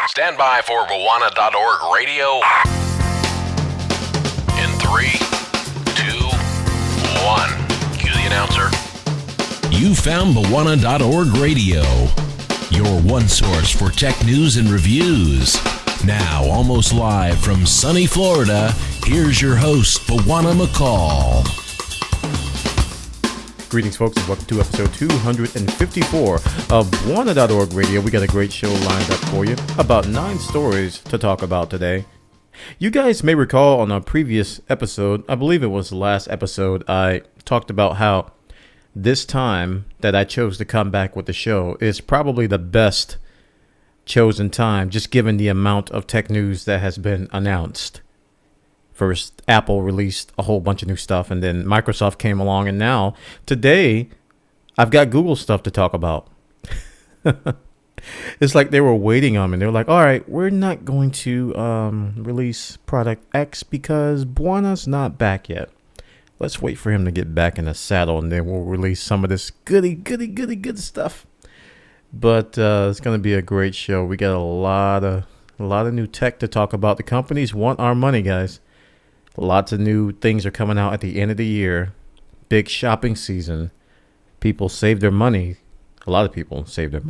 Stand by for Bwana.org radio. In 3, 2, 1. Cue the announcer. You found Bwana.org radio, your one source for tech news and reviews. Now, almost live from sunny Florida, here's your host, Bwana McCall. Greetings, folks, and welcome to episode 254 of Bwana.org radio. We got a great show lined up for you. About 9 stories to talk about today. You guys may recall on a previous episode, I believe it was the last episode, I talked about how this time that I chose to come back with the show is probably the best chosen time, just given the amount of tech news that has been announced. First, Apple released a whole bunch of new stuff, and then Microsoft came along, and now, today, I've got Google stuff to talk about. It's like they were waiting on me. They were like, all right, we're not going to release product X because Bwana's not back yet. Let's wait for him to get back in the saddle, and then we'll release some of this good stuff. But it's going to be a great show. We got a lot of new tech to talk about. The companies want our money, guys. Lots of new things are coming out at the end of the year. Big shopping season. People save their money. A lot of people save their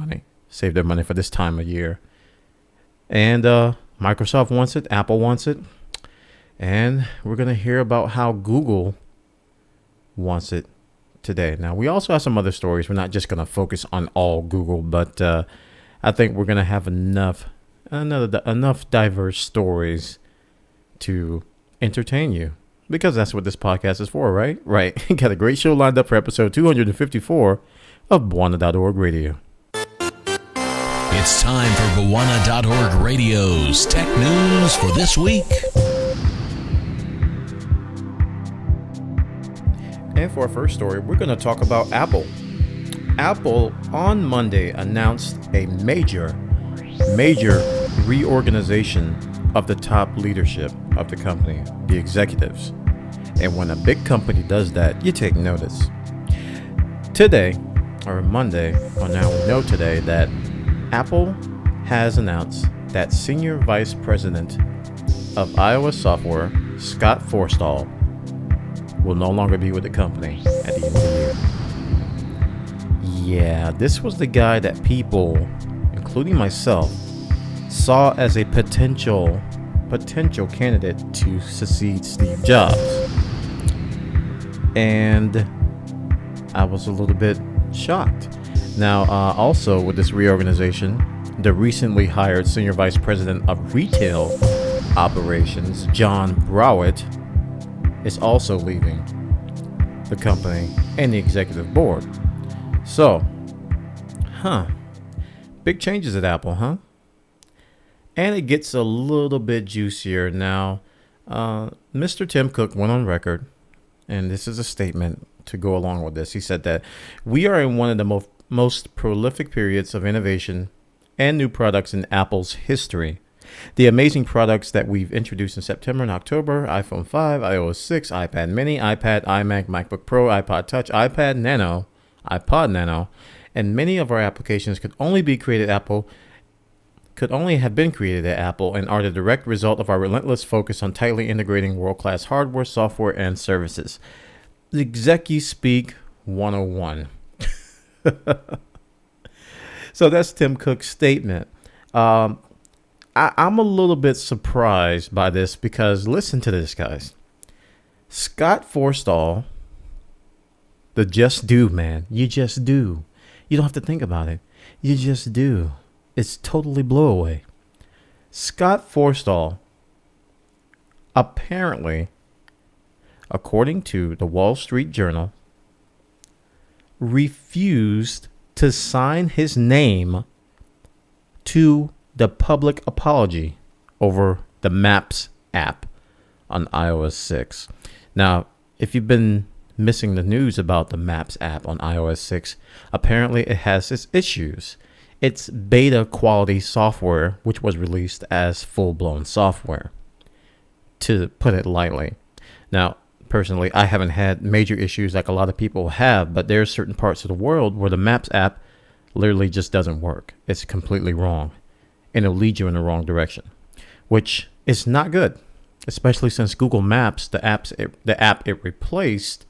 money for this time of year. And Microsoft wants it. Apple wants it. And we're going to hear about how Google wants it today. Now, we also have some other stories. We're not just going to focus on all Google, but I think we're going to have enough diverse stories to entertain you, because that's what this podcast is for, right? Right. Got a great show lined up for episode 254 of Bwana.org radio. It's time for Bwana.org radio's tech news for this week. And for our first story, we're going to talk about Apple. Apple on Monday announced a major reorganization of the top leadership of the company, the executives. And when a big company does that, you take notice. Today, or Monday, or now we know today, that Apple has announced that Senior Vice President of iOS software, Scott Forstall, will no longer be with the company at the end of the year. Yeah, this was the guy that people, including myself, saw as a potential candidate to succeed Steve Jobs. And I was a little bit shocked. Now, also with this reorganization, the recently hired Senior Vice President of Retail Operations, John Browett, is also leaving the company and the executive board. So, big changes at Apple, huh? And it gets a little bit juicier now. Mr. Tim Cook went on record, and this is a statement to go along with this. He said that we are in one of the most prolific periods of innovation and new products in Apple's history. The amazing products that we've introduced in September and October: iPhone 5, iOS 6, iPad mini, iPad, iMac, MacBook Pro, iPod Touch, iPod Nano, and many of our applications could only have been created at Apple and are the direct result of our relentless focus on tightly integrating world-class hardware, software, and services. Execu Speak 101. So that's Tim Cook's statement. I'm a little bit surprised by this because listen to this, guys. Scott Forstall, the just do man. You just do. You don't have to think about it. You just do. It's totally blow away. Scott Forstall, apparently, according to the Wall Street Journal, refused to sign his name to the public apology over the Maps app on iOS 6. Now, if you've been missing the news about the Maps app on iOS 6, apparently it has its issues. It's beta quality software, which was released as full-blown software, to put it lightly. Now, personally, I haven't had major issues like a lot of people have, but there are certain parts of the world where the Maps app literally just doesn't work. It's completely wrong. and it'll lead you in the wrong direction, which is not good, especially since Google Maps, the app it replaced,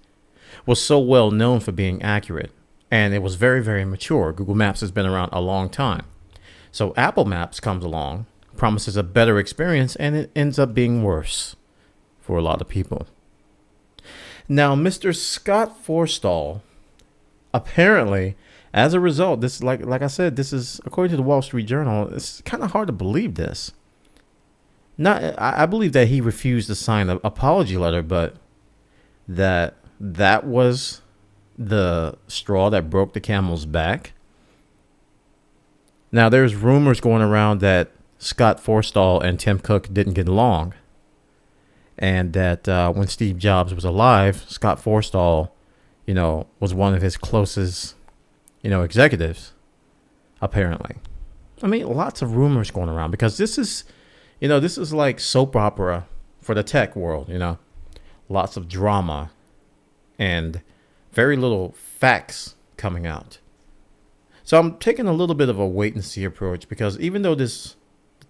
was so well known for being accurate, and it was very, very mature. Google Maps has been around a long time. So Apple Maps comes along, promises a better experience, and it ends up being worse for a lot of people. Now, Mr. Scott Forstall, apparently, as a result, this, like I said, this is according to the Wall Street Journal. It's kind of hard to believe this. I believe that he refused to sign an apology letter, but that was the straw that broke the camel's back. Now, there's rumors going around that Scott Forstall and Tim Cook didn't get along, and that when Steve Jobs was alive, Scott Forstall, was one of his closest, executives, apparently. I mean, lots of rumors going around because this is like soap opera for the tech world, lots of drama and very little facts coming out. So I'm taking a little bit of a wait and see approach because even though this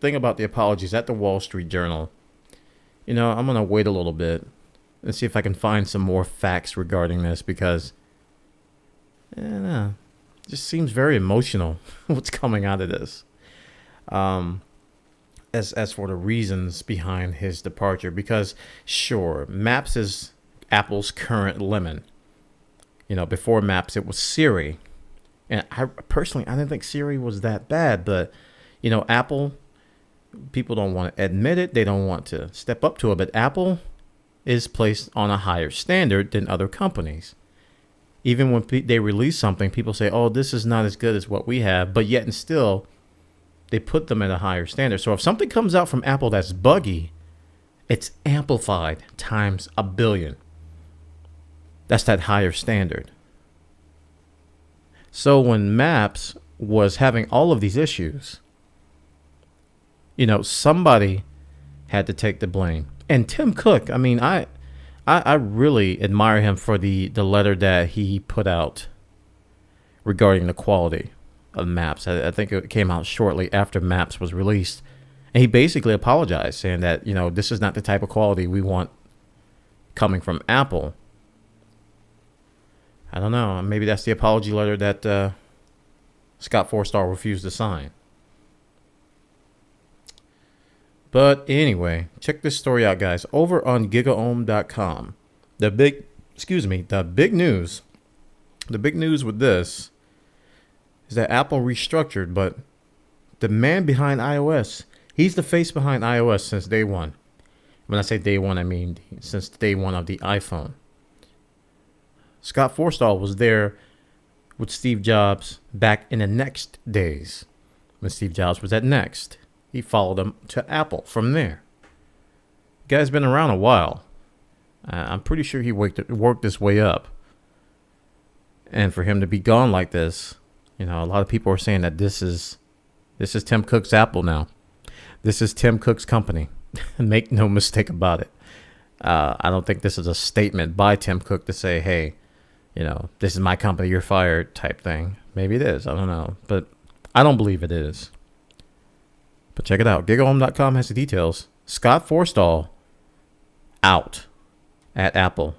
thing about the apologies at the Wall Street Journal, I'm going to wait a little bit and see if I can find some more facts regarding this because it just seems very emotional what's coming out of this. As for the reasons behind his departure, because sure, Maps is Apple's current lemon. Before Maps, it was Siri. And I didn't think Siri was that bad, but, Apple, people don't want to admit it. They don't want to step up to it, but Apple is placed on a higher standard than other companies. Even when they release something, people say, oh, this is not as good as what we have, but yet and still, they put them at a higher standard. So if something comes out from Apple that's buggy, it's amplified times 1 billion. That's that higher standard. So when Maps was having all of these issues, somebody had to take the blame. And Tim Cook, I mean, I really admire him for the letter that he put out regarding the quality of Maps. I think it came out shortly after Maps was released. And he basically apologized, saying that, this is not the type of quality we want coming from Apple. I don't know. Maybe that's the apology letter that Scott Forstall refused to sign. But anyway, check this story out, guys. Over on gigaohm.com, the big news with this is that Apple restructured, but the man behind iOS, he's the face behind iOS since day one. When I say day one, I mean since day one of the iPhone. Scott Forstall was there with Steve Jobs back in the Next days when Steve Jobs was at Next. He followed him to Apple from there. The guy's been around a while. I'm pretty sure he worked his way up. And for him to be gone like this, a lot of people are saying that this is Tim Cook's Apple now. This is Tim Cook's company. Make no mistake about it. I don't think this is a statement by Tim Cook to say, hey, this is my company, you're fired type thing. Maybe it is. I don't know. But I don't believe it is. But check it out. GigaOM.com has the details. Scott Forstall out at Apple.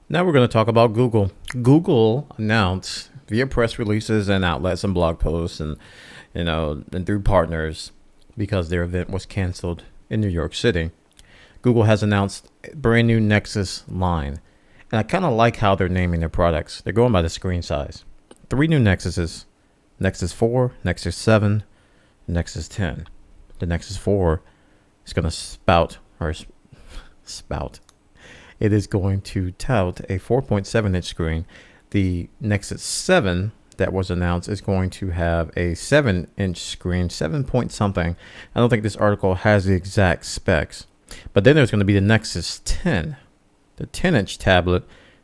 Now we're going to talk about Google. Google announced via press releases and outlets and blog posts and through partners, because their event was canceled in New York City. Google has announced a brand new Nexus line. And I kind of like how they're naming their products. They're going by the screen size. 3 new Nexuses. Nexus 4, Nexus 7, Nexus 10. The Nexus 4 is going to spout. It is going to tout a 4.7-inch screen. The Nexus 7 that was announced is going to have a 7-inch screen, 7 point something. I don't think this article has the exact specs. But then there's going to be the Nexus 10, the 10-inch tablet,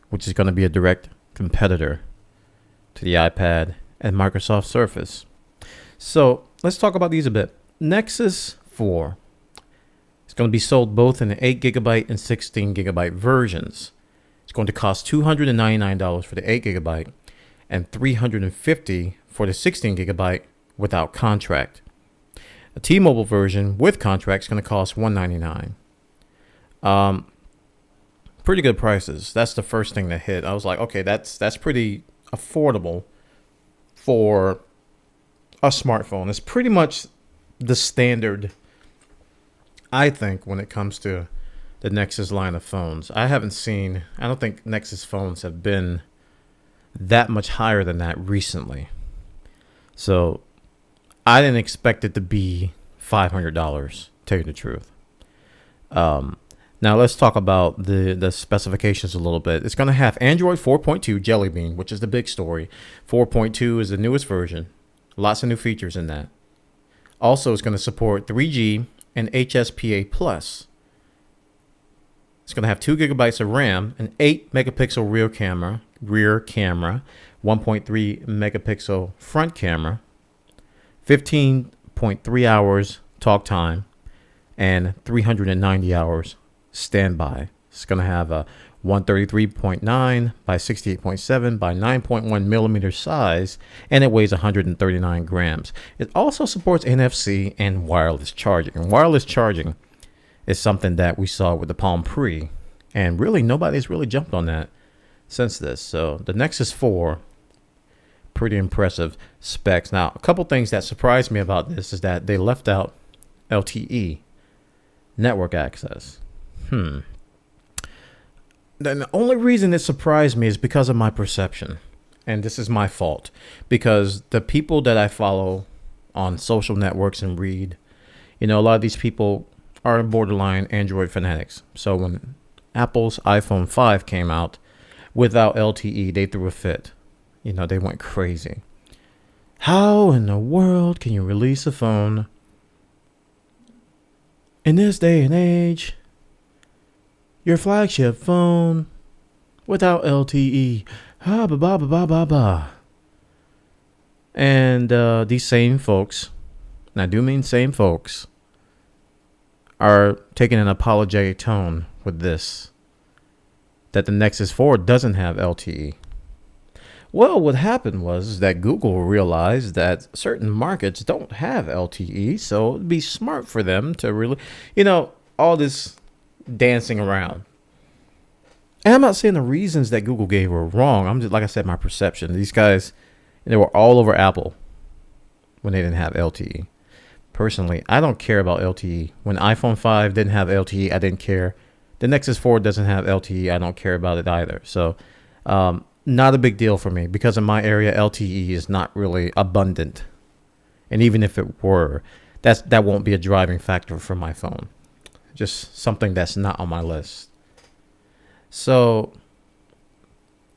which is going to be a direct competitor to the iPad and Microsoft Surface. So let's talk about these a bit. Nexus 4 is going to be sold both in the 8GB and 16GB versions. It's going to cost $299 for the 8GB and $350 for the 16GB without contract. A T-Mobile version with contract is going to cost $199. Pretty good prices. That's the first thing that hit. I was like, okay, that's pretty affordable for a smartphone. It's pretty much the standard, I think, when it comes to the Nexus line of phones. I don't think Nexus phones have been that much higher than that recently. So I didn't expect it to be $500, tell you the truth. Now let's talk about the specifications a little bit. It's going to have Android 4.2 Jelly Bean, which is the big story. 4.2 is the newest version. Lots of new features in that. Also, it's going to support 3G and HSPA+. It's going to have 2 gigabytes of RAM, an 8 megapixel rear camera, 1.3 megapixel front camera, 15.3 hours talk time, and 390 hours standby. It's going to have a 133.9 by 68.7 by 9.1 millimeter size, and it weighs 139 grams. It also supports NFC and wireless charging. And wireless charging is something that we saw with the Palm Pre, and really nobody's really jumped on that since this. So the Nexus 4, pretty impressive specs. Now, a couple things that surprised me about this is that they left out LTE network access. The only reason it surprised me is because of my perception. And this is my fault. Because the people that I follow on social networks and read, a lot of these people are borderline Android fanatics. So when Apple's iPhone 5 came out without LTE, they threw a fit. They went crazy. How in the world can you release a phone in this day and age, your flagship phone, without LTE? And these same folks, and I do mean same folks, are taking an apologetic tone with this, that the Nexus 4 doesn't have LTE. Well, what happened was that Google realized that certain markets don't have LTE, so it'd be smart for them to really, all this dancing around. And I'm not saying the reasons that Google gave were wrong. I'm just, like I said, my perception. These guys, they were all over Apple when they didn't have LTE. Personally, I don't care about LTE. When iPhone 5 didn't have LTE, I didn't care. The Nexus 4 doesn't have LTE. I don't care about it either. So, not a big deal for me, because in my area, LTE is not really abundant. And even if it were, that won't be a driving factor for my phone. Just something that's not on my list. So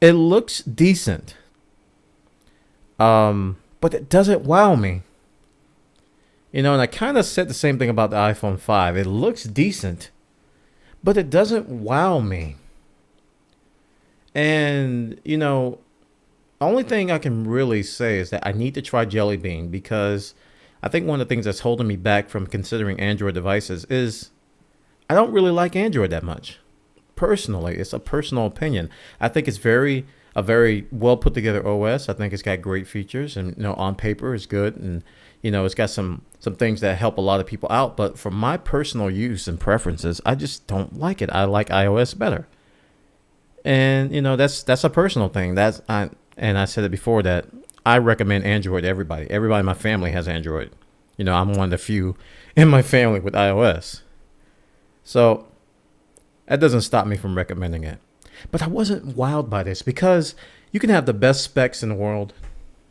it looks decent. But it doesn't wow me. And I kind of said the same thing about the iPhone 5. It looks decent, but it doesn't wow me. And, only thing I can really say is that I need to try Jelly Bean, because I think one of the things that's holding me back from considering Android devices is I don't really like Android that much. Personally, it's a personal opinion. I think it's a very well put together OS. I think it's got great features, and on paper it's good, and it's got some things that help a lot of people out. But for my personal use and preferences, I just don't like it. I like iOS better. And that's a personal thing. And I said it before that I recommend Android to everybody. Everybody in my family has Android. I'm one of the few in my family with iOS. So that doesn't stop me from recommending it. But I wasn't wowed by this, because you can have the best specs in the world.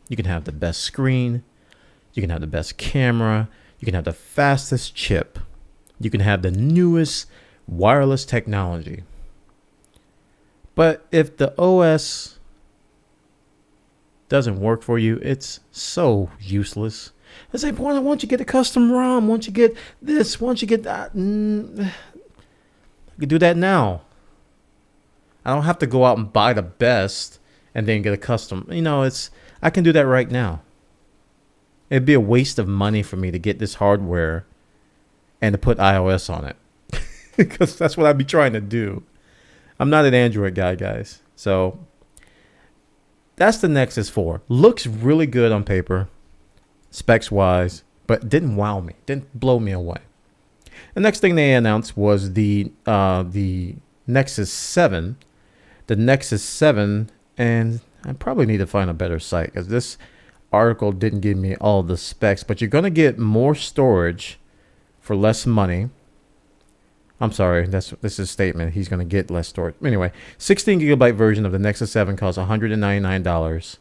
You can have the best screen. You can have the best camera. You can have the fastest chip. You can have the newest wireless technology. But if the OS doesn't work for you, it's so useless. I say, boy, why don't you get a custom ROM? Why don't you get this? Why don't you get that? I could do that now. I don't have to go out and buy the best and then get a custom. I can do that right now. It'd be a waste of money for me to get this hardware and to put iOS on it, because that's what I'd be trying to do. I'm not an Android guy, guys. So that's the Nexus 4. Looks really good on paper, specs wise, but it didn't wow me, didn't blow me away. The next thing they announced was the Nexus 7. The Nexus 7, and I probably need to find a better site because this article didn't give me all the specs, but you're going to get more storage for less money. I'm sorry, this is a statement. He's going to get less storage. Anyway, 16 gigabyte version of the Nexus 7 costs $199,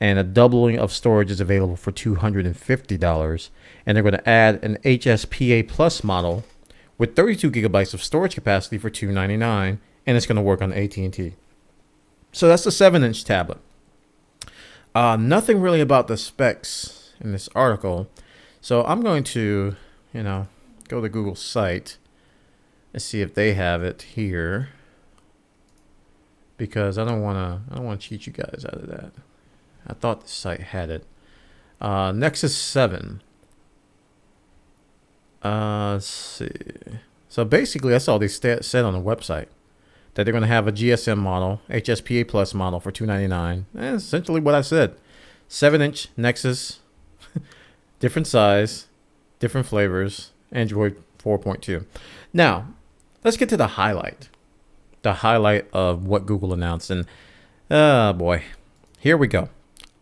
and a doubling of storage is available for $250. And they're going to add an HSPA Plus model with 32 gigabytes of storage capacity for $299, and it's going to work on AT&T. So that's the 7-inch tablet. Nothing really about the specs in this article. So I'm going to, go to Google's site and see if they have it here, because I don't want to cheat you guys out of that. I thought the site had it. Nexus 7. Let's see. So basically, that's all they said on the website. That they're going to have a GSM model, HSPA Plus model for $299. That's essentially what I said. 7-inch Nexus, different size, different flavors, Android 4.2. Now, let's get to the highlight. The highlight of what Google announced. And, boy, here we go.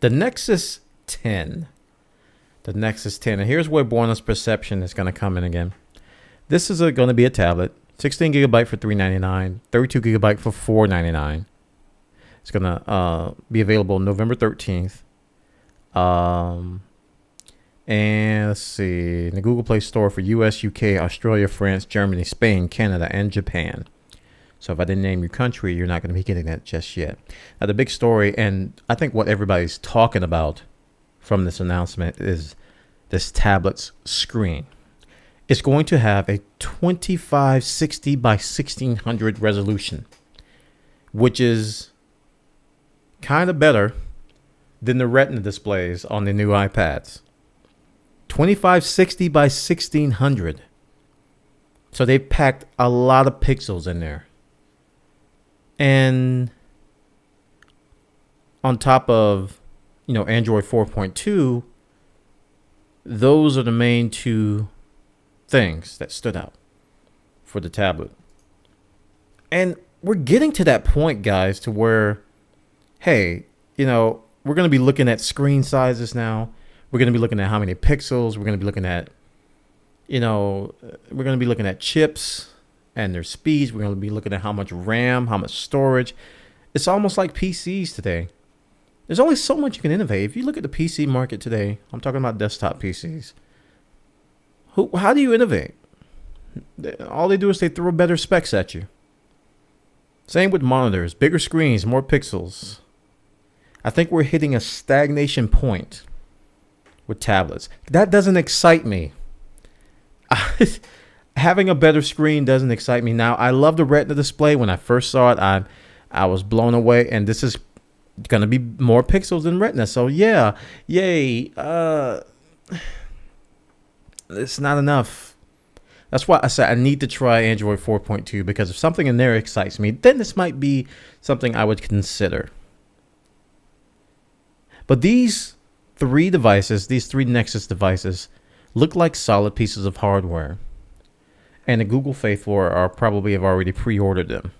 The Nexus 10. The Nexus 10. And here's where Bwana's perception is going to come in again. This is going to be a tablet. 16 gigabyte for $399, 32 gigabyte for $499. It's going to be available November 13th. And let's see, in the Google Play Store for US, UK, Australia, France, Germany, Spain, Canada, and Japan. So if I didn't name your country, you're not going to be getting that just yet. Now, the big story, and I think what everybody's talking about from this announcement, is this tablet's screen. It's going to have a 2560 by 1600 resolution, which is kind of better than the Retina displays on the new iPads. 2560 by 1600. So they've packed a lot of pixels in there. And on top of, Android 4.2, those are the main two things that stood out for the tablet. And we're getting to that point, guys, to where, hey, we're going to be looking at screen sizes now. We're going to be looking at how many pixels. We're going to be looking at, we're going to be looking at chips and their speeds. We're going to be looking at how much RAM, how much storage. It's almost like PCs today. There's only so much you can innovate. If you look at the PC market today, I'm talking about desktop PCs. How do you innovate? All they do is they throw better specs at you. Same with monitors, bigger screens, more pixels. I think we're hitting a stagnation point with tablets. That doesn't excite me. Having a better screen doesn't excite me. Now, I love the Retina display. When I first saw it, I was blown away, and this is going to be more pixels than Retina. So yeah, yay. It's not enough. That's why I said I need to try Android 4.2, because if something in there excites me, then this might be something I would consider. But these three Nexus devices, look like solid pieces of hardware. And the Google faithful are probably have already pre-ordered them.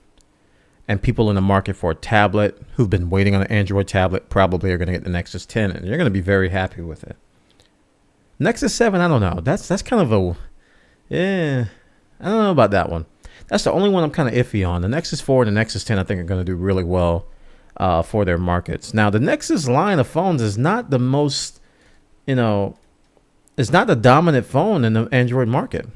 And people in the market for a tablet who've been waiting on an Android tablet probably are going to get the Nexus 10, and you're going to be very happy with it. Nexus 7, I don't know. That's kind of I don't know about that one. That's the only one I'm kind of iffy on. The Nexus 4 and the Nexus 10, I think, are going to do really well for their markets. Now, the Nexus line of phones is not the most, it's not the dominant phone in the Android market.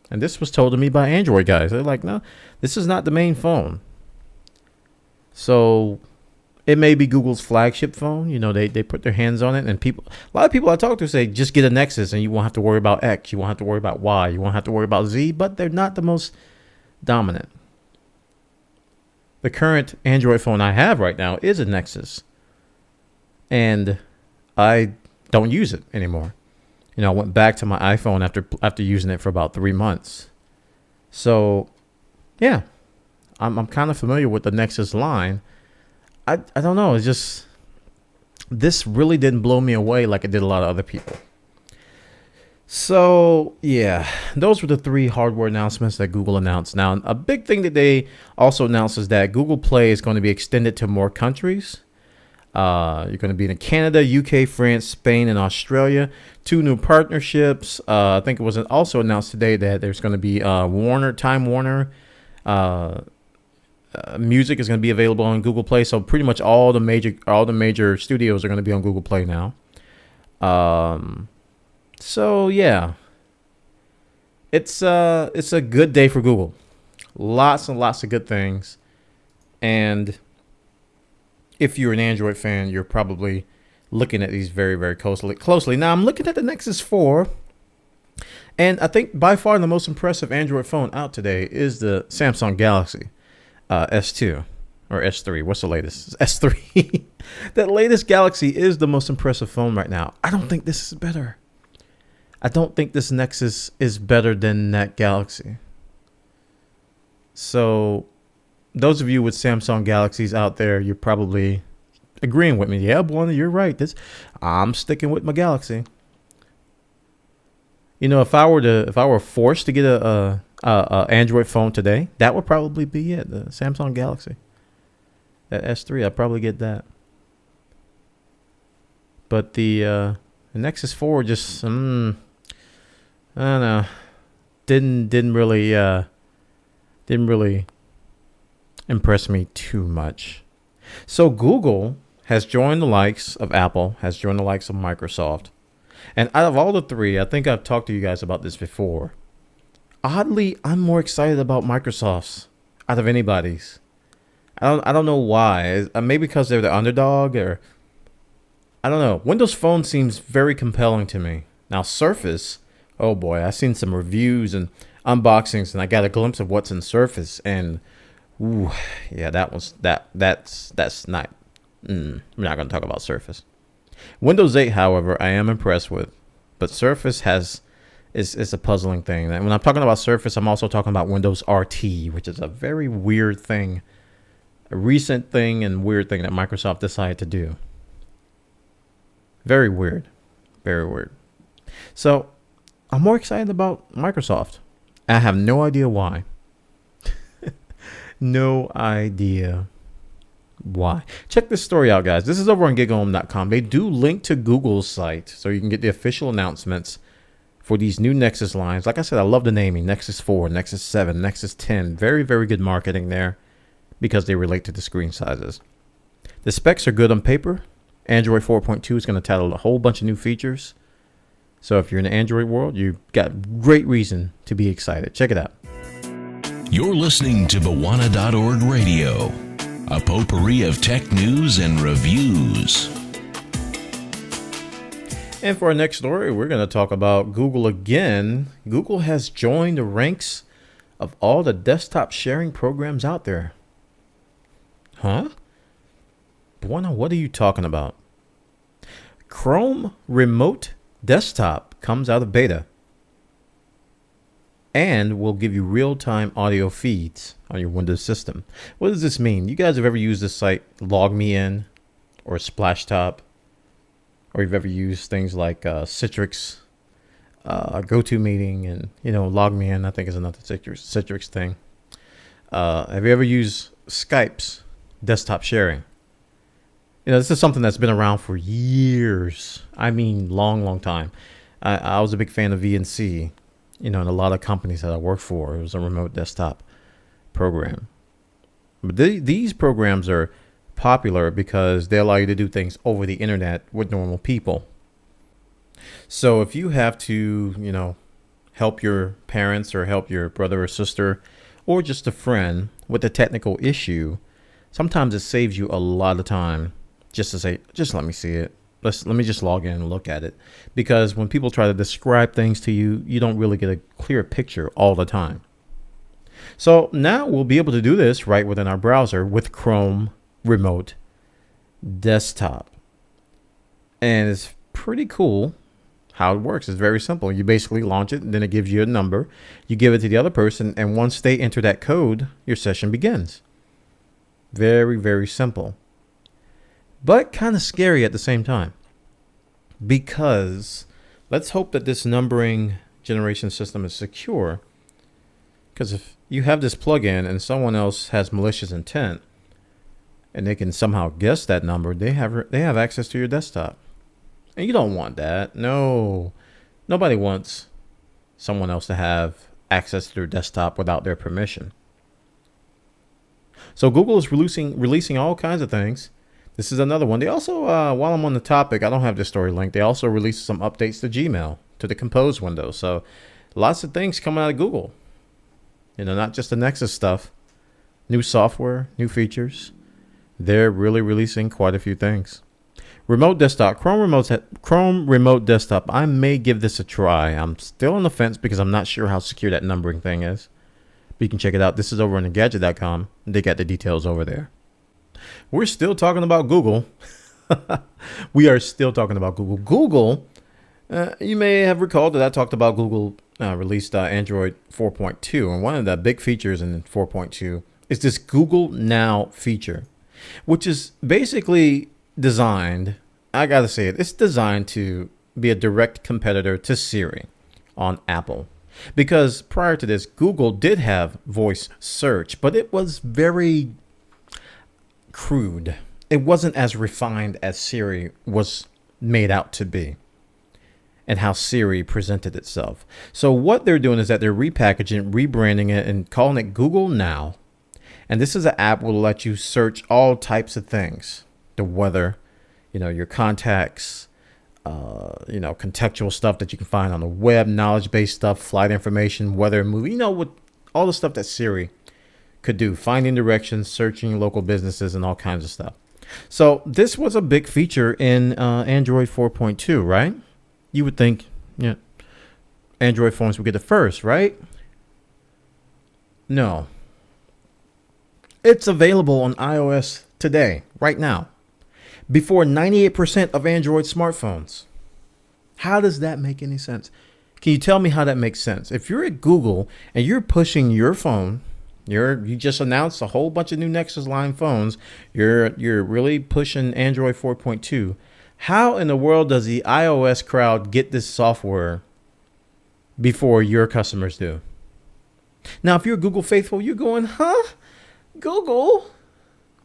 And this was told to me by Android guys. They're like, no, this is not the main phone. So it may be Google's flagship phone. They put their hands on it, and a lot of people I talk to say, just get a Nexus and you won't have to worry about X. You won't have to worry about Y. You won't have to worry about Z, but they're not the most dominant. The current Android phone I have right now is a Nexus, and I don't use it anymore. I went back to my iPhone after using it for about 3 months. So, yeah, I'm kind of familiar with the Nexus line. I don't know. It's just, this really didn't blow me away like it did a lot of other people. So, yeah, those were the three hardware announcements that Google announced. Now, a big thing that they also announced is that Google Play is going to be extended to more countries. You're going to be in Canada, UK, France, Spain, and Australia. 2 new partnerships. I think it was also announced today that there's going to be Time Warner music is going to be available on Google Play. So pretty much all the major studios are going to be on Google Play now. So yeah, it's a good day for Google. Lots and lots of good things. And if you're an Android fan, you're probably looking at these very, very closely. Now I'm looking at the Nexus 4, and I think by far the most impressive Android phone out today is the Samsung Galaxy S2 or S3. What's the latest? S3. That latest Galaxy is the most impressive phone right now. I don't think this is better. I don't think this Nexus is better than that Galaxy. So those of you with Samsung Galaxies out there, you're probably agreeing with me. Yeah, Bwana, you're right. I'm sticking with my Galaxy. You know, if I were forced to get a Android phone today, that would probably be it. The Samsung Galaxy, that S3, I'd probably get that. But the Nexus 4 just, I don't know, didn't really impress me too much. So Google has joined the likes of Apple, has joined the likes of Microsoft. And out of all the three, I think I've talked to you guys about this before. Oddly, I'm more excited about Microsoft's out of anybody's. I don't know why. Maybe because they're the underdog, or I don't know. Windows Phone seems very compelling to me. Now Surface, oh boy, I've seen some reviews and unboxings, and I got a glimpse of what's in Surface, and ooh, yeah, that's not. We're not going to talk about Surface. Windows 8, however, I am impressed with, but Surface is a puzzling thing. And when I'm talking about Surface, I'm also talking about Windows RT, which is a very weird thing, a recent thing and weird thing that Microsoft decided to do. Very weird, very weird. So I'm more excited about Microsoft. I have no idea why. No idea why. Check this story out, guys. This is over on gigaom.com. They do link to Google's site, so you can get the official announcements for these new Nexus lines. Like I said, I love the naming. Nexus 4, Nexus 7, Nexus 10. Very, very good marketing there because they relate to the screen sizes. The specs are good on paper. Android 4.2 is going to title a whole bunch of new features. So if you're in the Android world, you've got great reason to be excited. Check it out. You're listening to Bwana.org Radio, a potpourri of tech news and reviews. And for our next story, we're going to talk about Google again. Google has joined the ranks of all the desktop sharing programs out there. Huh? Bwana, what are you talking about? Chrome Remote Desktop comes out of beta and will give you real-time audio feeds on your Windows system. What does this mean? You guys have ever used this site, LogMeIn or Splashtop, or you've ever used things like Citrix, GoToMeeting, and LogMeIn, I think is another Citrix thing. Have you ever used Skype's desktop sharing? This is something that's been around for years. I mean, long time. I was a big fan of VNC, and a lot of companies that I worked for, it was a remote desktop program. But these programs are popular because they allow you to do things over the internet with normal people. So if you have to, help your parents or help your brother or sister or just a friend with a technical issue, sometimes it saves you a lot of time just to say, just let me see it. Let me just log in and look at it. Because when people try to describe things to you, you don't really get a clear picture all the time. So now we'll be able to do this right within our browser with Chrome Remote Desktop. And it's pretty cool how it works. It's very simple. You basically launch it, and then it gives you a number. You give it to the other person, and once they enter that code, your session begins. Very, very simple. But kind of scary at the same time. Because let's hope that this numbering generation system is secure. Because if you have this plugin and someone else has malicious intent, and they can somehow guess that number, they have access to your desktop. And you don't want that. No. Nobody wants someone else to have access to their desktop without their permission. So Google is releasing all kinds of things. This is another one. They also, while I'm on the topic, I don't have this story linked. They also released some updates to Gmail, to the Compose window. So lots of things coming out of Google. Not just the Nexus stuff. New software, new features. They're really releasing quite a few things. Remote desktop, Chrome Remote Desktop. I may give this a try. I'm still on the fence because I'm not sure how secure that numbering thing is. But you can check it out. This is over on Engadget.com. They got the details over there. We're still talking about Google. We are still talking about Google. Google, you may have recalled that I talked about Google released Android 4.2. And one of the big features in 4.2 is this Google Now feature, which is basically designed, I gotta say it's designed to be a direct competitor to Siri on Apple. Because prior to this, Google did have voice search, but it was very crude. It wasn't as refined as Siri was made out to be and how Siri presented itself. So what they're doing is that they're repackaging, rebranding it, and calling it Google Now. And this is an app that will let you search all types of things. The weather, your contacts, contextual stuff that you can find on the web, knowledge-based stuff, flight information, weather, movie, with all the stuff that Siri could do, finding directions, searching local businesses, and all kinds of stuff. So this was a big feature in Android 4.2, right? You would think, Android phones would get it first, right? No. It's available on iOS today, right now, before 98% of Android smartphones. How does that make any sense? Can you tell me how that makes sense? If you're at Google and you're pushing your phone, you just announced a whole bunch of new Nexus line phones, you're really pushing Android 4.2. How in the world does the iOS crowd get this software before your customers do? Now, if you're Google faithful, you're going, Google?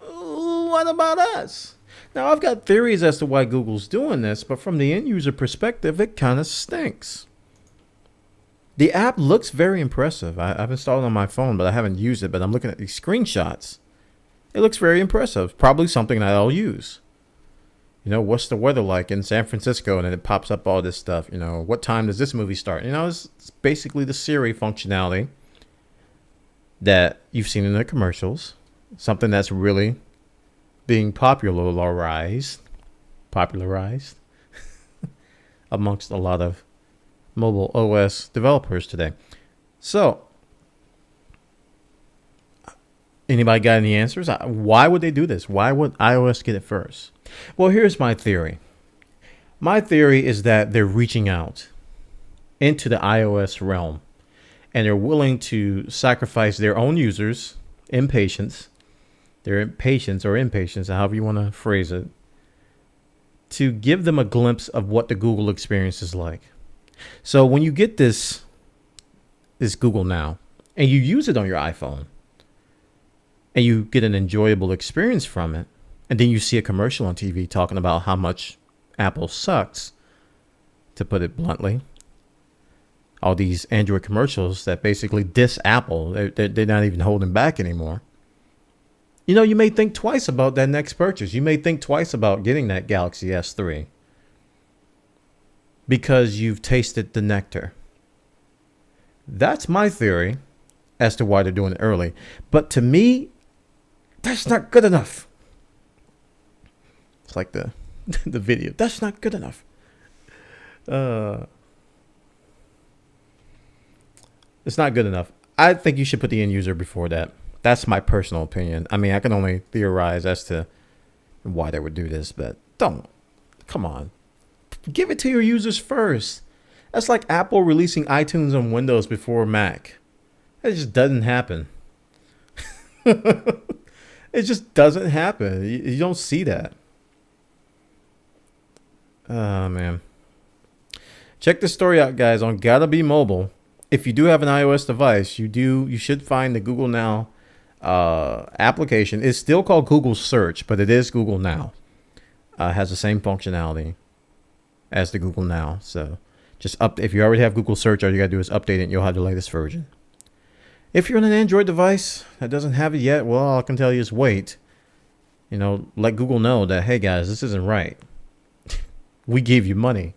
What about us? Now, I've got theories as to why Google's doing this, but from the end user perspective, it kind of stinks. The app looks very impressive. I've installed it on my phone, but I haven't used it, but I'm looking at these screenshots. It looks very impressive. Probably something that I'll use. What's the weather like in San Francisco? And then it pops up all this stuff. What time does this movie start? It's basically the Siri functionality that you've seen in the commercials. Something that's really being popularized amongst a lot of mobile OS developers today. So, anybody got any answers? Why would they do this? Why would iOS get it first? Well, here's my theory. My theory is that they're reaching out into the iOS realm and they're willing to sacrifice their own users' impatience, however you want to phrase it, to give them a glimpse of what the Google experience is like. So when you get this Google Now and you use it on your iPhone and you get an enjoyable experience from it, and then you see a commercial on TV talking about how much Apple sucks, to put it bluntly, all these Android commercials that basically diss Apple, they're not even holding back anymore. You may think twice about that next purchase. You may think twice about getting that Galaxy S3 because you've tasted the nectar. That's my theory as to why they're doing it early. But to me, that's not good enough. It's like the video. That's not good enough. It's not good enough. I think you should put the end user before that. That's my personal opinion. I mean, I can only theorize as to why they would do this, but come on. Give it to your users first. That's like Apple releasing iTunes on Windows before Mac. That just doesn't happen. It just doesn't happen. You don't see that. Oh, man. Check this story out, guys, on Gotta Be Mobile. If you do have an iOS device, you should find the Google Now application. It's still called Google Search, but it is Google Now. Has the same functionality as the Google Now. So just if you already have Google Search, all you gotta do is update it and you'll have the latest version. If you're on an Android device that doesn't have it yet, well, all I can tell you is wait. Let Google know that, hey guys, this isn't right. We gave you money.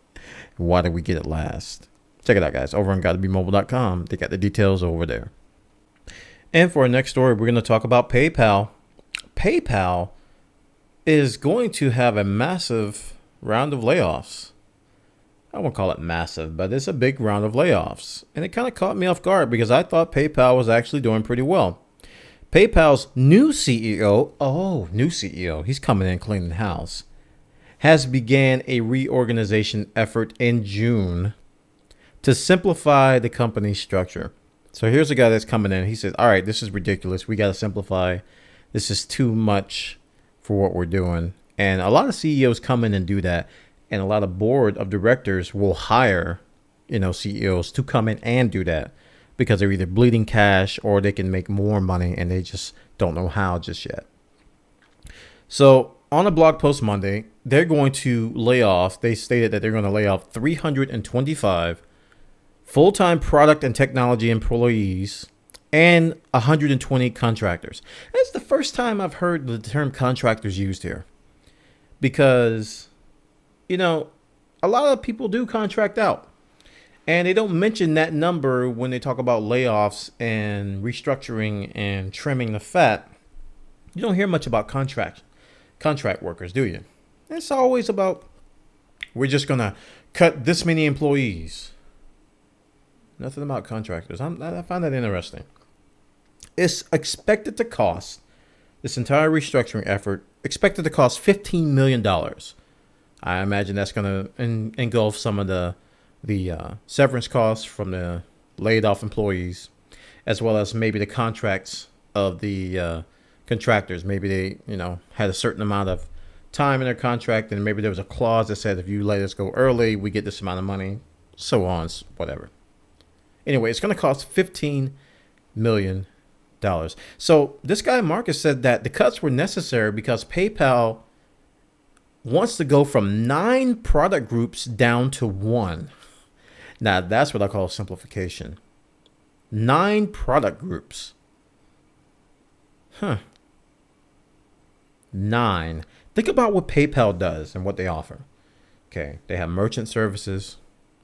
Why did we get it last? Check it out, guys, over on gottabemobile.com. They got the details over there. And for our next story, we're going to talk about PayPal. PayPal is going to have a massive round of layoffs. I won't call it massive, but it's a big round of layoffs. And it kind of caught me off guard because I thought PayPal was actually doing pretty well. PayPal's new CEO, he's coming in cleaning house, has began a reorganization effort in June to simplify the company's structure. So here's a guy that's coming in. He says, all right, this is ridiculous. We got to simplify. This is too much for what we're doing. And a lot of CEOs come in and do that. And a lot of board of directors will hire, CEOs to come in and do that because they're either bleeding cash or they can make more money and they just don't know how just yet. So on a blog post Monday, they're going to lay off. They stated that they're going to lay off 325 full-time product and technology employees and 120 contractors. That's the first time I've heard the term contractors used here because, a lot of people do contract out and they don't mention that number when they talk about layoffs and restructuring and trimming the fat. You don't hear much about contract workers, do you? It's always about, we're just going to cut this many employees. Nothing about contractors. I find that interesting. It's expected to cost, this entire restructuring effort, expected to cost $15 million. I imagine that's going to engulf some of the severance costs from the laid off employees, as well as maybe the contracts of the contractors. Maybe they, had a certain amount of time in their contract, and maybe there was a clause that said if you let us go early, we get this amount of money, so on, whatever. Anyway, it's going to cost $15 million. So this guy, Marcus, said that the cuts were necessary because PayPal wants to go from 9 product groups down to 1. Now, that's what I call simplification. 9 product groups. 9. Think about what PayPal does and what they offer. Okay, they have merchant services.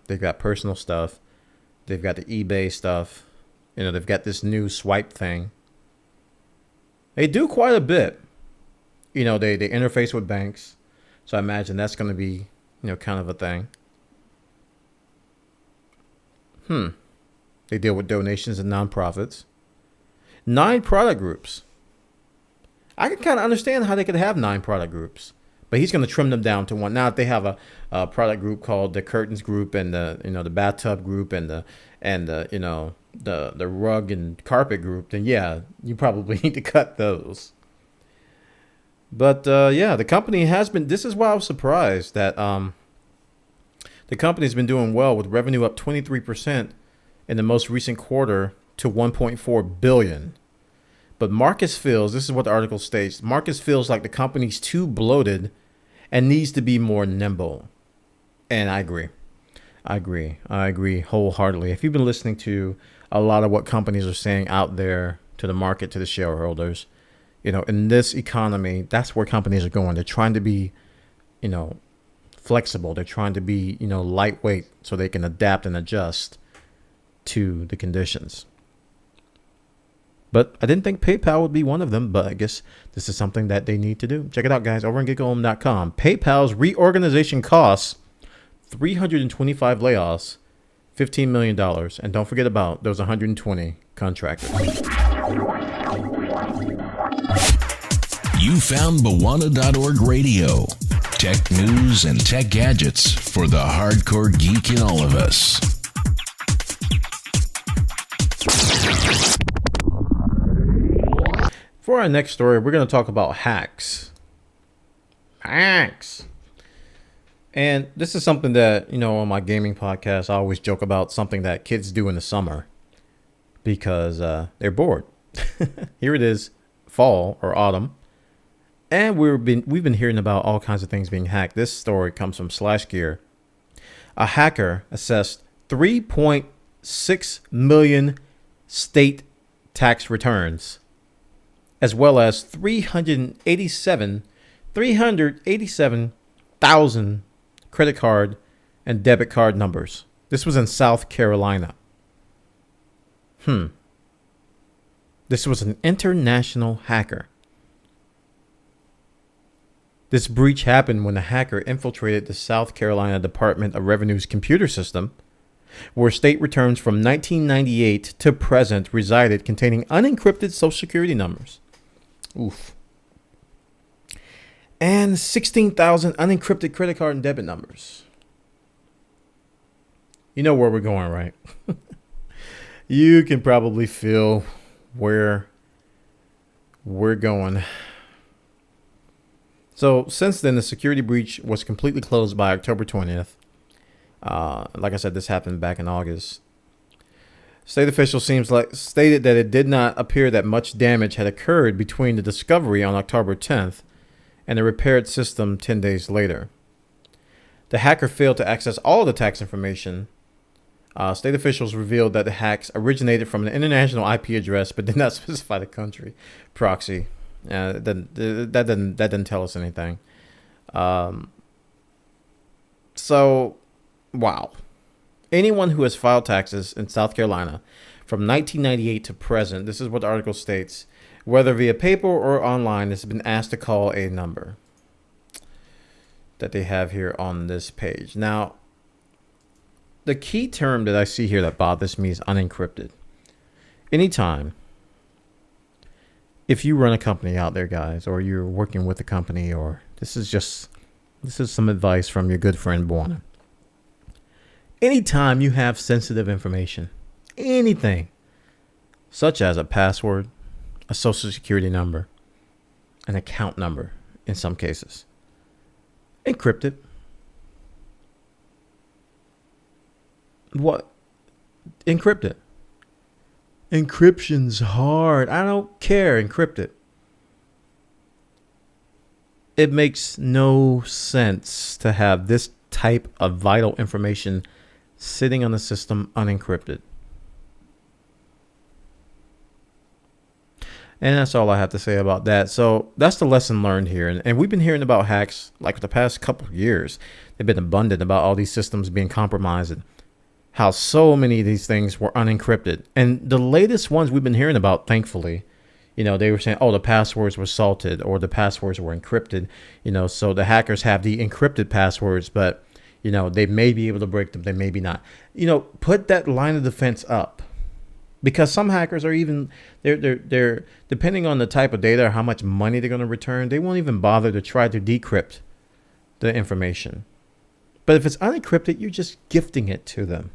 They've got personal stuff. They've got the eBay stuff. They've got this new swipe thing. They do quite a bit. They interface with banks. So I imagine that's going to be, kind of a thing. They deal with donations and nonprofits. 9 product groups. I can kind of understand how they could have 9 product groups, but he's going to trim them down to 1. Now, if they have a product group called the curtains group and the bathtub group and the rug and carpet group, then yeah, you probably need to cut those. But the company has been. This is why I was surprised that the company's been doing well with revenue up 23% in the most recent quarter to $1.4 billion. But Marcus feels, this is what the article states, Marcus feels like the company's too bloated and needs to be more nimble. And I agree. I agree wholeheartedly. If you've been listening to a lot of what companies are saying out there to the market, to the shareholders, in this economy, that's where companies are going. They're trying to be, flexible. They're trying to be, lightweight so they can adapt and adjust to the conditions. But I didn't think PayPal would be one of them, but I guess this is something that they need to do. Check it out, guys, over on GeekHome.com. PayPal's reorganization costs 325 layoffs, $15 million. And don't forget about those 120 contractors. You found Bwana.org radio. Tech news and tech gadgets for the hardcore geek in all of us. For our next story, we're going to talk about hacks. And And this is something that, on my gaming podcast, I always joke about something that kids do in the summer because they're bored. Here it is, fall or autumn. And we've been hearing about all kinds of things being hacked. This story comes from SlashGear. A hacker assessed 3.6 million state tax returns, as well as 387,000 credit card and debit card numbers. This was in South Carolina. This was an international hacker. This breach happened when the hacker infiltrated the South Carolina Department of Revenue's computer system, where state returns from 1998 to present resided containing unencrypted Social Security numbers. Oof. And 16,000 unencrypted credit card and debit numbers. You know where we're going, right? You can probably feel where we're going. So since then, the security breach was completely closed by October 20th. Like I said, this happened back in August. State officials stated that it did not appear that much damage had occurred between the discovery on October 10th and the repaired system 10 days later. The hacker failed to access all of the tax information. State officials revealed that the hacks originated from an international IP address, but did not specify the country proxy. That didn't tell us anything. So, wow. Anyone who has filed taxes in South Carolina from 1998 to present, this is what the article states, whether via paper or online, has been asked to call a number that they have here on this page. Now, the key term that I see here that bothers me is unencrypted. Anytime, if you run a company out there, guys, or you're working with a company, or this is some advice from your good friend Bwana. Anytime you have sensitive information, anything, such as a password, a social security number, an account number in some cases, encrypt it. What? Encrypt it. Encryption's hard. I don't care. Encrypt it. It makes no sense to have this type of vital information sitting on the system unencrypted. And that's all I have to say about that. So that's the lesson learned here. And we've been hearing about hacks like the past couple of years. They've been abundant about all these systems being compromised and how so many of these things were unencrypted. And the latest ones we've been hearing about, thankfully, they were saying, the passwords were salted or the passwords were encrypted, so the hackers have the encrypted passwords, but, they may be able to break them. They may be not. Put that line of defense up, because some hackers are even, they're depending on the type of data or how much money they're going to return, they won't even bother to try to decrypt the information. But if it's unencrypted, you're just gifting it to them.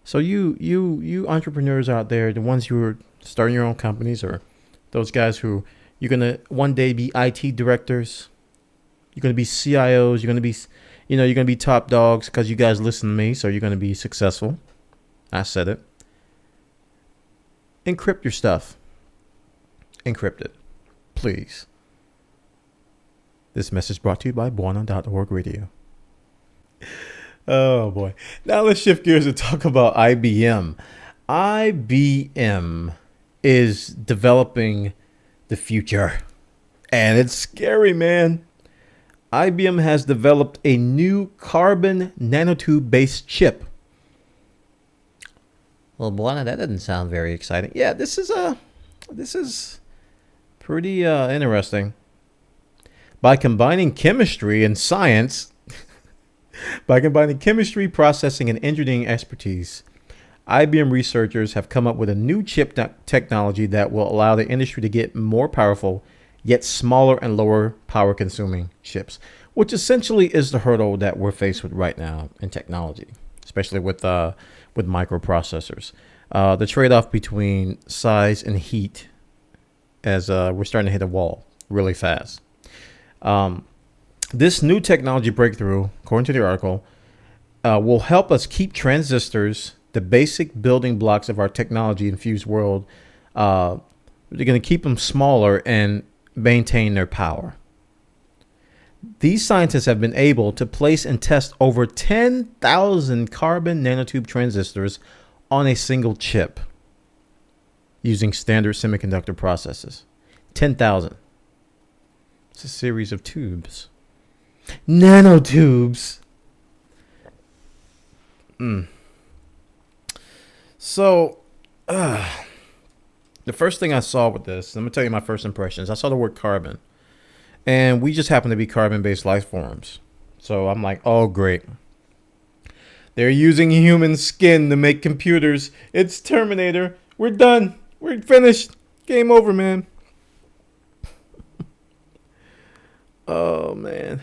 So you entrepreneurs out there, the ones who are starting your own companies, or those guys who you're going to one day be IT directors, you're going to be CIOs, you're going to be, you're going to be top dogs because you guys listen to me, so you're going to be successful. I said it. Encrypt your stuff. Encrypt it, please. This message brought to you by Bwana.org radio. Oh boy. Now let's shift gears and talk about IBM. IBM is developing the future. And it's scary, man. IBM has developed a new carbon nanotube-based chip. Well, Bwana, that doesn't sound very exciting. Yeah, this is pretty interesting. By combining chemistry and science, processing, and engineering expertise, IBM researchers have come up with a new chip technology that will allow the industry to get more powerful, yet smaller and lower power consuming chips, which essentially is the hurdle that we're faced with right now in technology, especially with microprocessors. The trade-off between size and heat, as we're starting to hit a wall really fast. This new technology breakthrough, according to the article, will help us keep transistors, the basic building blocks of our technology-infused world. They're going to keep them smaller and maintain their power. These scientists have been able to place and test over 10,000 carbon nanotube transistors on a single chip using standard semiconductor processes. 10,000. It's a series of tubes. Nanotubes. So, the first thing I saw with this, let me tell you my first impressions. I saw the word carbon. And we just happen to be carbon-based life forms. So I'm like, oh, great. They're using human skin to make computers. It's Terminator. We're done. We're finished. Game over, man. Oh, man.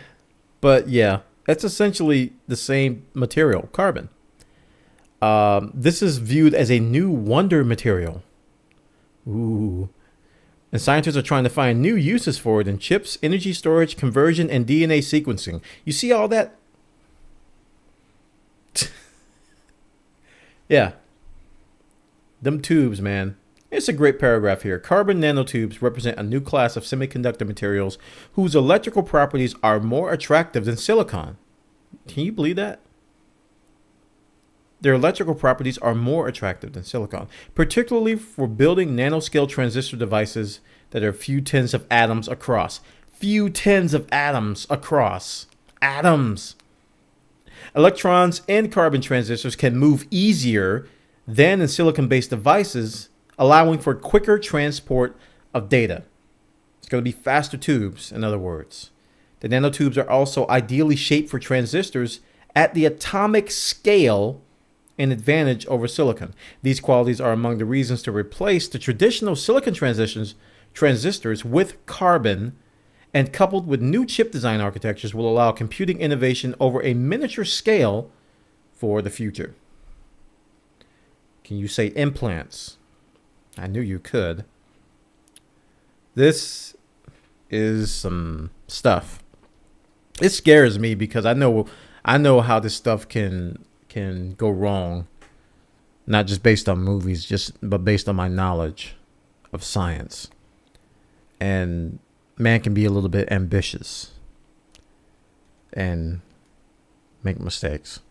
But yeah, that's essentially the same material, carbon. This is viewed as a new wonder material. Ooh. And scientists are trying to find new uses for it in chips, energy storage, conversion, and DNA sequencing. You see all that? Yeah. Them tubes, man. It's a great paragraph here. Carbon nanotubes represent a new class of semiconductor materials whose electrical properties are more attractive than silicon. Can you believe that? Their electrical properties are more attractive than silicon, particularly for building nanoscale transistor devices that are few tens of atoms across. Few tens of atoms across. Atoms. Electrons in carbon transistors can move easier than in silicon-based devices, allowing for quicker transport of data. It's going to be faster tubes, in other words. The nanotubes are also ideally shaped for transistors at the atomic scale, an advantage over silicon. These qualities are among the reasons to replace the traditional silicon transistors with carbon, and coupled with new chip design architectures will allow computing innovation over a miniature scale for the future. Can you say implants? I knew you could. This is some stuff. It scares me because I know how this stuff can go wrong, not just based on movies, but based on my knowledge of science. And man can be a little bit ambitious and make mistakes.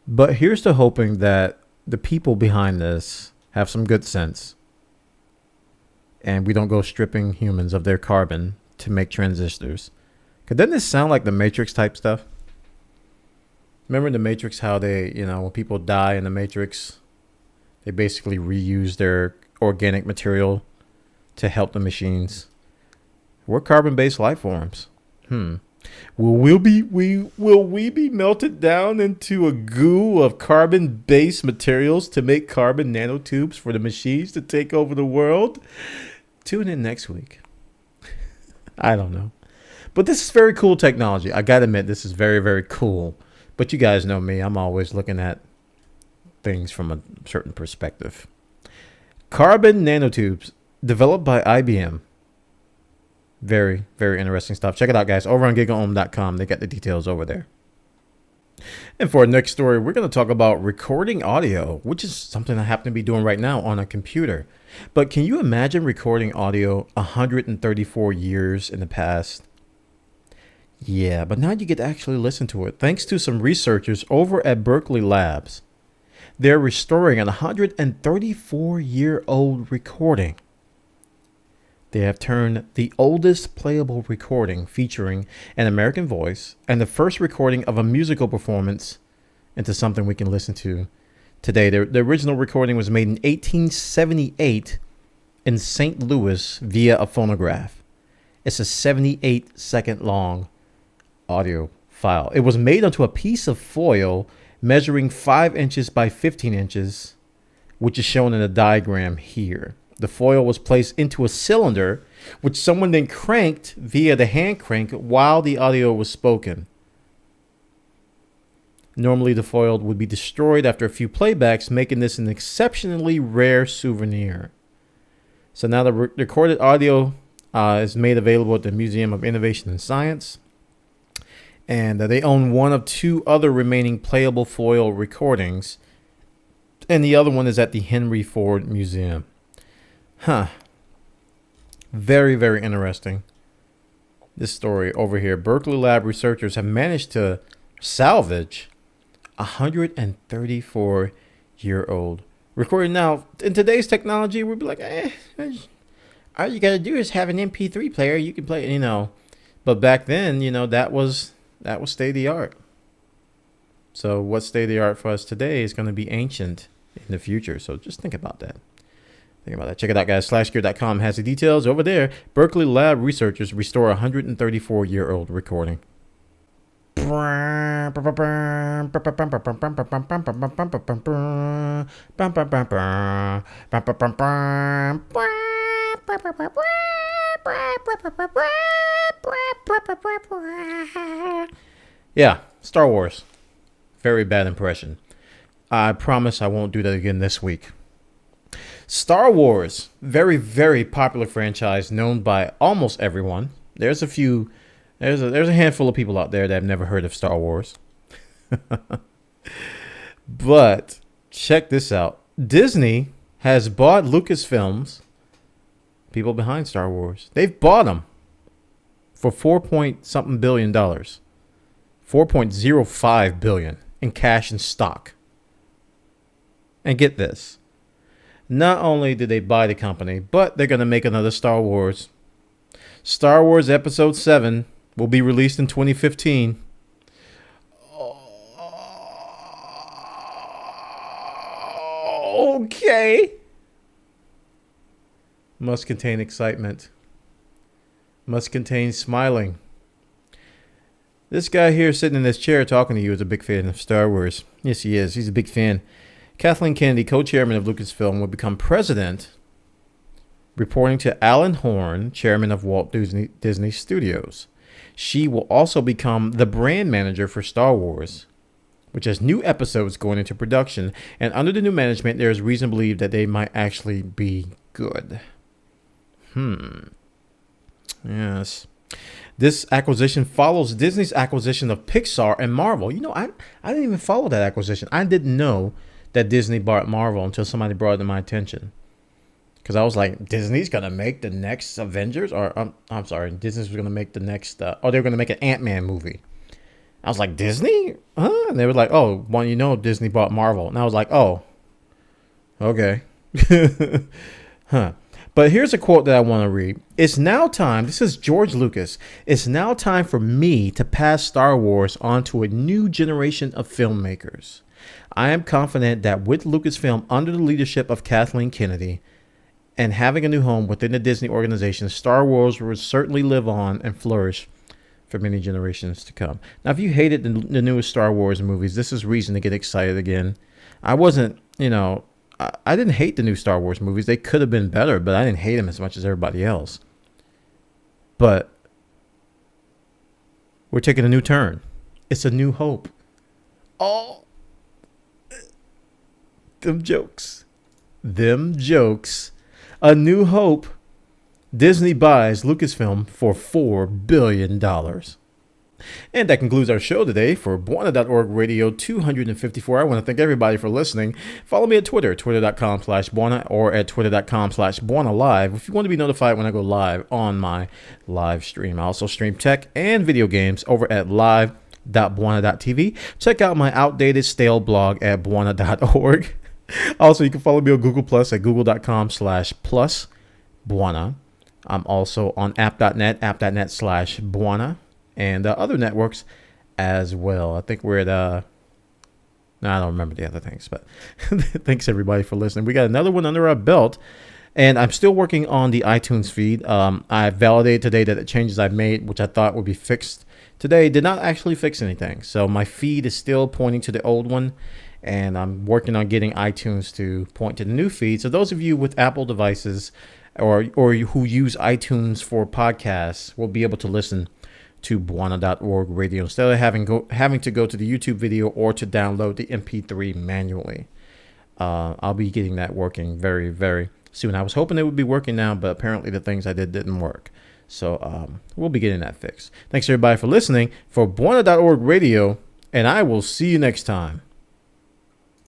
But here's to hoping that the people behind this have some good sense and we don't go stripping humans of their carbon to make transistors. Because doesn't this sound like the Matrix type stuff? Remember in the Matrix how they, when people die in the Matrix, they basically reuse their organic material to help the machines. We're carbon-based life forms. Will we be melted down into a goo of carbon-based materials to make carbon nanotubes for the machines to take over the world? Tune in next week. I don't know. But this is very cool technology. I gotta admit, this is very, very cool. But you guys know me. I'm always looking at things from a certain perspective. Carbon nanotubes developed by IBM. Very, very interesting stuff. Check it out, guys. Over on gigaohm.com. They got the details over there. And for our next story, we're going to talk about recording audio, which is something I happen to be doing right now on a computer. But can you imagine recording audio 134 years in the past? Yeah, but now you get to actually listen to it. Thanks to some researchers over at Berkeley Labs. They're restoring an 134-year-old recording. They have turned the oldest playable recording featuring an American voice and the first recording of a musical performance into something we can listen to today. The original recording was made in 1878 in St. Louis via a phonograph. It's a 78-second long audio file. It was made onto a piece of foil measuring 5 inches by 15 inches, which is shown in the diagram here. The foil was placed into a cylinder, which someone then cranked via the hand crank while the audio was spoken. Normally, the foil would be destroyed after a few playbacks, making this an exceptionally rare souvenir. So now the recorded audio is made available at the Museum of Innovation and Science. And they own one of two other remaining playable foil recordings. And the other one is at the Henry Ford Museum. Very, very interesting. This story over here. Berkeley Lab researchers have managed to salvage a 134-year-old recording. Now, in today's technology, we'd be like, all you got to do is have an MP3 player. You can play it, But back then, that was state of the art. So what's state of the art for us today is going to be ancient in the future. So just think about that. Check it out, guys. Slashgear.com has the details over there. Berkeley Lab researchers restore a 134-year-old recording. Yeah, Star Wars. Very bad impression. I promise I won't do that again this week. Star Wars, very, very popular franchise known by almost everyone. There's a handful of people out there that have never heard of Star Wars. But check this out. Disney has bought Lucasfilms, people behind Star Wars. They've bought them for $4.something billion. $4.05 billion in cash and stock. And get this. Not only did they buy the company, but they're going to make another Star Wars. Star Wars Episode 7 will be released in 2015. Okay. Must contain excitement. Must contain smiling. This guy here sitting in this chair talking to you is a big fan of Star Wars. Yes, he is. He's a big fan. Kathleen Kennedy, co-chairman of Lucasfilm, will become president, reporting to Alan Horn, chairman of Walt Disney Studios. She will also become the brand manager for Star Wars, which has new episodes going into production. And under the new management, there is reason to believe that they might actually be good. Yes. This acquisition follows Disney's acquisition of Pixar and Marvel. I didn't even follow that acquisition. I didn't know that Disney bought Marvel until somebody brought it to my attention. Because I was like, Disney's going to make the next Avengers? Or, I'm sorry, Disney's going to make the next, they were going to make an Ant-Man movie. I was like, Disney? Huh? And they were like, oh, well, Disney bought Marvel. And I was like, oh, okay. But here's a quote that I want to read. It's now time, this is George Lucas, it's now time for me to pass Star Wars on to a new generation of filmmakers. I am confident that with Lucasfilm under the leadership of Kathleen Kennedy and having a new home within the Disney organization, Star Wars will certainly live on and flourish for many generations to come. Now, if you hated the newest Star Wars movies, this is reason to get excited again. I wasn't, I didn't hate the new Star Wars movies. They could have been better, but I didn't hate them as much as everybody else. But we're taking a new turn. It's a new hope. Oh, them jokes. A new hope. Disney buys Lucasfilm for $4 billion. And that concludes our show today for Bwana.org Radio 254. I want to thank everybody for listening. Follow me at Twitter, twitter.com/Bwana, or at twitter.com/Bwana Live if you want to be notified when I go live on my live stream. I also stream tech and video games over at live.bwana.tv. Check out my outdated stale blog at Bwana.org. Also, you can follow me on Google Plus at google.com/+Bwana. I'm also on app.net/Bwana. And other networks as well. I think we're at, I don't remember the other things, but thanks everybody for listening. We got another one under our belt, and I'm still working on the iTunes feed. I validated today that the changes I've made, which I thought would be fixed today, did not actually fix anything. So my feed is still pointing to the old one, and I'm working on getting iTunes to point to the new feed. So those of you with Apple devices or who use iTunes for podcasts will be able to listen to Bwana.org radio instead of having to go to the YouTube video or to download the MP3 manually. I'll be getting that working very, very soon. I was hoping it would be working now, but apparently the things I did didn't work. So we'll be getting that fixed. Thanks everybody for listening. For Bwana.org Radio, and I will see you next time.